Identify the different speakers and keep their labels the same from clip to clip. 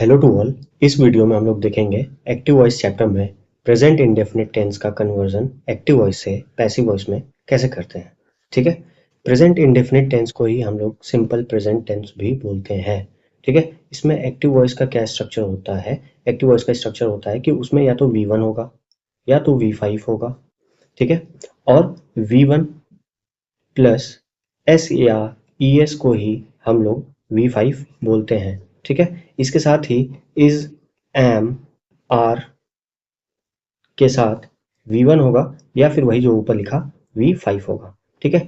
Speaker 1: Hello to all. इस video में हम लोग देखेंगे एक्टिव वॉइस चैप्टर में प्रेजेंट इंडेफिनिट टेंस का कन्वर्जन एक्टिव वॉइस से पैसिव वॉइस में कैसे करते हैं। ठीक है, प्रेजेंट इंडेफिनिट टेंस को ही हम लोग सिंपल प्रेजेंट टेंस भी बोलते हैं। ठीक है, इसमें एक्टिव वॉइस का क्या स्ट्रक्चर होता है? एक्टिव वॉइस का स्ट्रक्चर होता है कि उसमें या तो V1 होगा या तो V5 होगा। ठीक है, और V1 प्लस S या ES को ही हम लोग V5 बोलते हैं। ठीक है, इसके साथ ही इज, एम, आर के साथ V1 होगा या फिर वही जो ऊपर लिखा V5 होगा। ठीक है,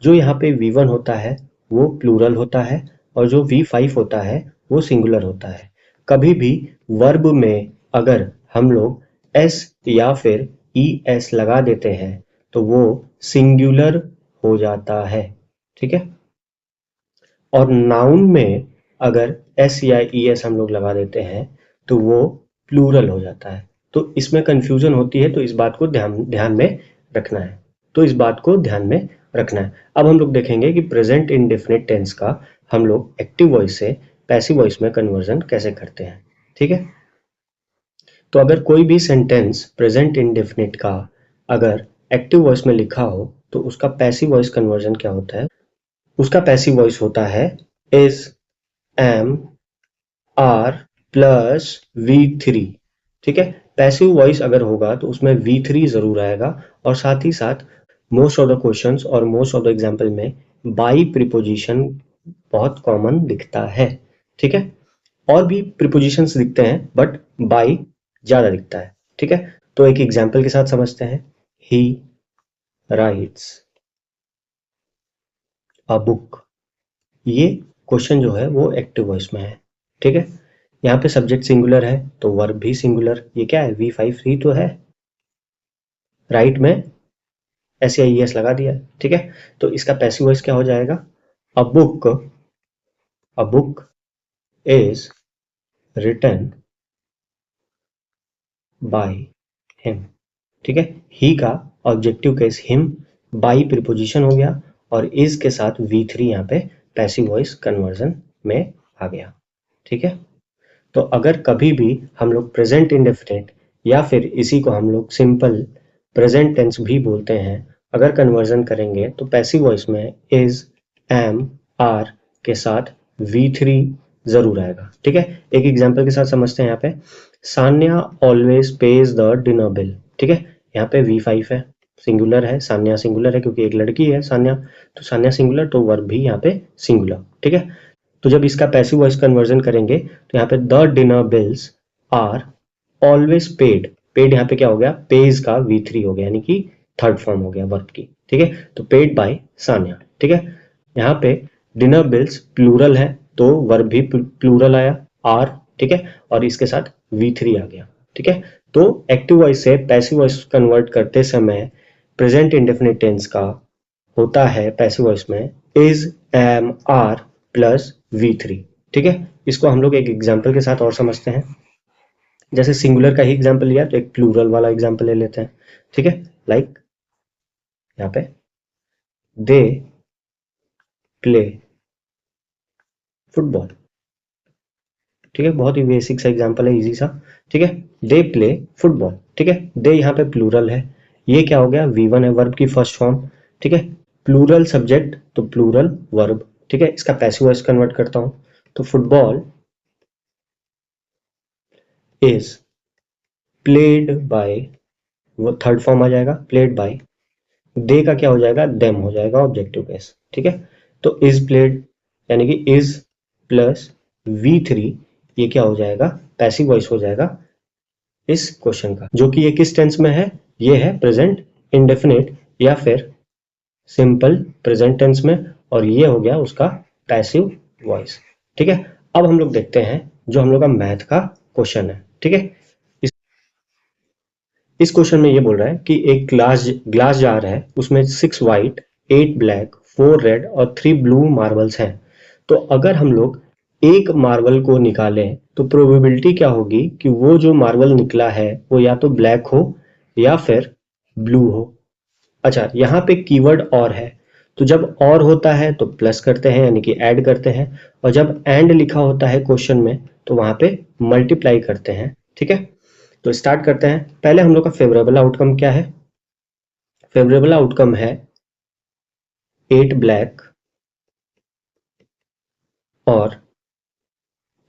Speaker 1: जो यहाँ पे V1 होता है वो प्लूरल होता है और जो V5 होता है वो सिंगुलर होता है। कभी भी वर्ब में अगर हम लोग S या फिर ES लगा देते हैं तो वो सिंगुलर हो जाता है। ठीक है, और नाउन में अगर S या ES हम लोग लगा देते हैं तो वो प्लूरल हो जाता है। तो इसमें कंफ्यूजन होती है, तो इस बात को ध्यान में रखना है। अब हम लोग देखेंगे कि प्रेजेंट इंडेफिनिट टेंस का हम लोग एक्टिव वॉइस से पैसिव वॉइस में कन्वर्जन कैसे करते हैं। ठीक है, तो अगर कोई भी सेंटेंस प्रेजेंट इंडेफिनिट का अगर एक्टिव वॉइस में लिखा हो तो उसका पैसिव वॉइस कन्वर्जन क्या होता है? उसका पैसिव वॉइस होता है is, am, are plus V3। ठीक है, पैसिव वॉइस अगर होगा तो उसमें V3 जरूर आएगा और साथ ही साथ मोस्ट ऑफ द क्वेश्चंस और मोस्ट ऑफ द एग्जाम्पल में बाई प्रीपोजिशन बहुत कॉमन दिखता है। ठीक है, और भी प्रीपोजिशंस दिखते हैं बट बाई ज्यादा दिखता है। ठीक है, तो एक एग्जाम्पल के साथ समझते हैं। ही राइट्स अ बुक, ये क्वेश्चन जो है वो एक्टिव वॉइस में है। ठीक है, यहाँ पे सब्जेक्ट सिंगुलर है तो वर्ब भी सिंगुलर। ये क्या है? V5 ही तो है। राइट में S या ES लगा दिया। ठीक है, तो इसका पैसिव वॉइस क्या हो जाएगा? A book is written by him. ठीक है, ही का objective case him, by preposition हो गया और इज के साथ V3 यहाँ पे पैसिव वॉइस कन्वर्जन में आ गया। ठीक है, तो अगर कभी भी हम लोग प्रेजेंट इंडेफिनिट या फिर इसी को हम लोग सिंपल प्रेजेंट टेंस भी बोलते हैं, अगर कन्वर्जन करेंगे तो पैसिव वॉइस में इज, एम, आर के साथ V3 जरूर आएगा। ठीक है, एक एग्जांपल के साथ समझते हैं। यहाँ पे Sanya always pays the dinner bill. ठीक है, यहाँ पे V5 है, सिंगुलर है, सान्या सिंगुलर है क्योंकि एक लड़की है सान्या, तो सान्या सिंगुलर तो वर्ब भी यहाँ पे सिंगुलर। ठीक है, तो जब इसका पैसिव वॉइस कन्वर्जन करेंगे तो यहाँ पे the dinner bills are always paid. Paid यहाँ पे क्या हो गया? पेज का V3 हो गया, यानी कि थर्ड फॉर्म हो गया वर्ब की। ठीक है, तो पेड बाय सान्या। ठीक है, यहाँ पे डिनर बिल्स प्लूरल है तो वर्ब भी प्लूरल आया, आर। ठीक है, और इसके साथ V3 आ गया। ठीक है, तो एक्टिव वॉइस से पैसिव वॉइस कन्वर्ट करते समय प्रेजेंट इंडेफिनिट टेंस का होता है पैसिव वॉइस में is, am, are plus V3। ठीक है, इसको हम लोग एक एग्जाम्पल के साथ और समझते हैं। जैसे सिंगुलर का ही एग्जाम्पल लिया तो एक प्लूरल वाला एग्जाम्पल ले लेते हैं। ठीक है, लाइक यहाँ पे दे प्ले फुटबॉल। ठीक है, बहुत ही बेसिक सा एग्जाम्पल है, इजी सा। ठीक है, दे प्ले फुटबॉल। ठीक है, दे यहाँ पे प्लूरल है, ये क्या हो गया? V1 है, वर्ब की फर्स्ट फॉर्म। ठीक है, प्लूरल सब्जेक्ट तो प्लूरल वर्ब। ठीक है, इसका पैसिव वॉइस कन्वर्ट करता हूं तो फुटबॉल इज प्लेड बाय, वो थर्ड फॉर्म आ जाएगा, प्लेड बाय। दे का क्या हो जाएगा? देम हो जाएगा, ऑब्जेक्टिव केस। ठीक है, तो इज प्लेड यानी कि इज प्लस V3, ये क्या हो जाएगा? पैसिव वॉइस हो जाएगा इस क्वेश्चन का, जो कि ये किस टेंस में है? ये है प्रेजेंट इंडेफिनिट या फिर सिंपल प्रेजेंट टेंस में, और ये हो गया उसका पैसिव वॉइस। ठीक है, अब हम लोग देखते हैं जो हम लोग का मैथ का क्वेश्चन है। ठीक है, इस क्वेश्चन में ये बोल रहा है कि एक ग्लास जार है, उसमें 6 व्हाइट, 8 ब्लैक, 4 रेड और 3 ब्लू मार्बल्स हैं। तो अगर हम लोग एक मार्बल को निकालें तो प्रोबेबिलिटी क्या होगी कि वो जो मार्बल निकला है वो या तो ब्लैक हो या फिर ब्लू हो। अच्छा, यहाँ पे कीवर्ड और है, तो जब और होता है तो प्लस करते हैं यानी कि ऐड करते हैं, और जब एंड लिखा होता है क्वेश्चन में तो वहां पे मल्टीप्लाई करते हैं। ठीक है, तो स्टार्ट करते हैं। पहले हम लोग का फेवरेबल आउटकम क्या है? फेवरेबल आउटकम है 8 ब्लैक और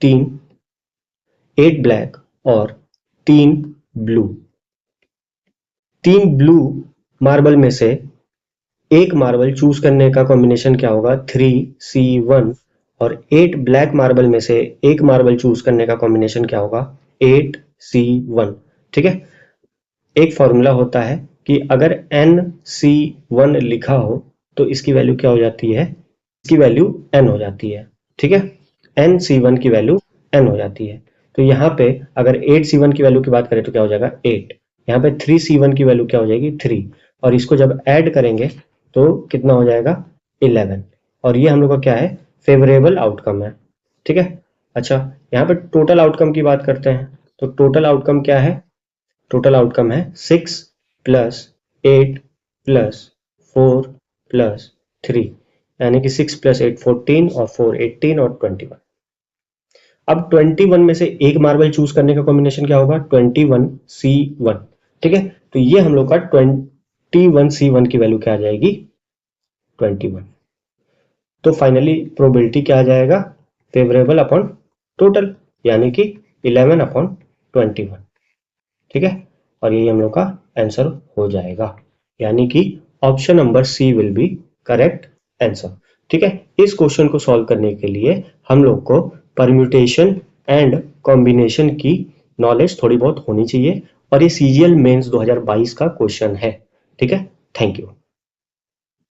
Speaker 1: 8 ब्लैक और 3 ब्लू। 3 ब्लू मार्बल में से एक मार्बल चूज करने का कॉम्बिनेशन क्या होगा? 3C1। और 8 ब्लैक मार्बल में से एक मार्बल चूज करने का कॉम्बिनेशन क्या होगा? 8C1। ठीक है, एक फॉर्मूला होता है कि अगर NC1 लिखा हो तो इसकी वैल्यू क्या हो जाती है? इसकी वैल्यू n हो जाती है। ठीक है, NC1 की वैल्यू n हो जाती है। तो यहाँ पे अगर 8C1 की वैल्यू की बात करें तो क्या हो जाएगा? 8। यहाँ पे 3C1 की वैल्यू क्या हो जाएगी? 3। और इसको जब ऐड करेंगे तो कितना हो जाएगा? 11। और ये हम लोग का क्या है? फेवरेबल आउटकम है। ठीक है, अच्छा यहाँ पे टोटल आउटकम की बात करते हैं। तो टोटल आउटकम क्या है? टोटल आउटकम है 6 प्लस 8 प्लस 4 प्लस 3, यानी कि 6 प्लस 8 14 और 4 18 और 21। अब 21 में से एक मार्बल चूज करने का कॉम्बिनेशन क्या होगा? 21C1। ठीक है, तो ये हम लोग का 21C1 की वैल्यू क्या आ जाएगी? 21। तो फाइनली प्रोबेबिलिटी क्या आ जाएगा? फेवरेबल अपॉन टोटल, यानी कि 11 अपॉन 21। ठीक है, और यही हम लोग का आंसर हो जाएगा, यानी कि option number C will be correct answer. ठीक है, इस क्वेश्चन को सॉल्व करने के लिए हम लोग को परम्यूटेशन एंड कॉम्बिनेशन की नॉलेज थोड़ी बहुत होनी चाहिए, और ये सीजीएल मेंस 2022 का क्वेश्चन है। ठीक है, थैंक यू।